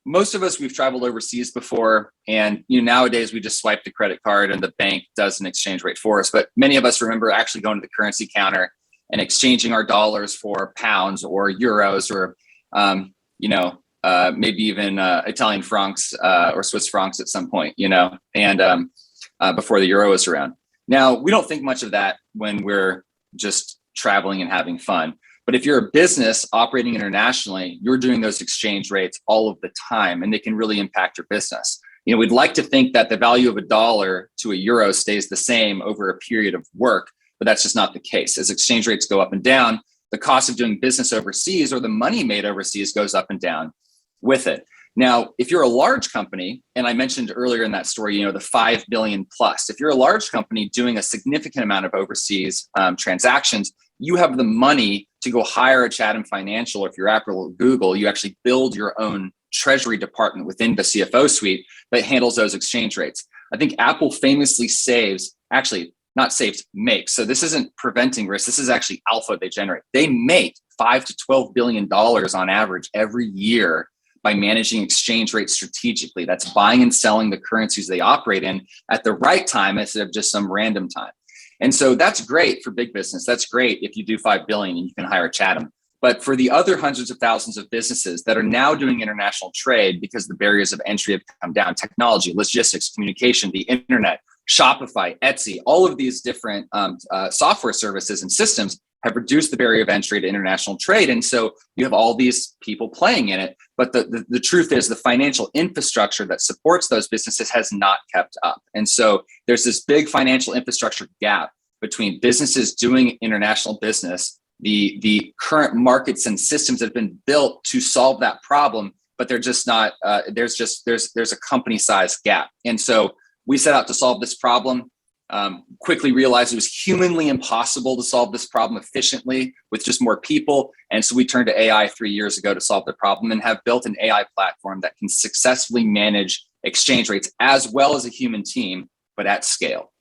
most of us, we've traveled overseas before, and nowadays we just swipe the credit card and the bank does an exchange rate for us. But many of us remember actually going to the currency counter and exchanging our dollars for pounds or euros or maybe even Italian francs or Swiss francs at some point, and before the euro was around. Now, we don't think much of that when we're just traveling and having fun. But if you're a business operating internationally, you're doing those exchange rates all of the time, and they can really impact your business. We'd like to think that the value of a dollar to a euro stays the same over a period of work, but that's just not the case. As exchange rates go up and down, the cost of doing business overseas or the money made overseas goes up and down with it. Now, if you're a large company, and I mentioned earlier in that story, the 5 billion plus, if you're a large company doing a significant amount of overseas transactions, you have the money to go hire a Chatham Financial, or if you're Apple or Google, you actually build your own treasury department within the CFO suite that handles those exchange rates. I think Apple famously makes. So this isn't preventing risk. This is actually alpha they generate. They make $5 to $12 billion on average every year by managing exchange rates strategically. That's buying and selling the currencies they operate in at the right time instead of just some random time. And so that's great for big business. That's great if you do 5 billion and you can hire Chatham. But for the other hundreds of thousands of businesses that are now doing international trade because the barriers of entry have come down, technology, logistics, communication, the internet, Shopify, Etsy, all of these different software services and systems have reduced the barrier of entry to international trade. And so you have all these people playing in it. But the truth is the financial infrastructure that supports those businesses has not kept up. And so there's this big financial infrastructure gap between businesses doing international business, the current markets and systems that have been built to solve that problem, but they're just not, there's a company size gap. And so we set out to solve this problem. Quickly realized it was humanly impossible to solve this problem efficiently with just more people. And so we turned to AI 3 years ago to solve the problem and have built an AI platform that can successfully manage exchange rates as well as a human team, but at scale.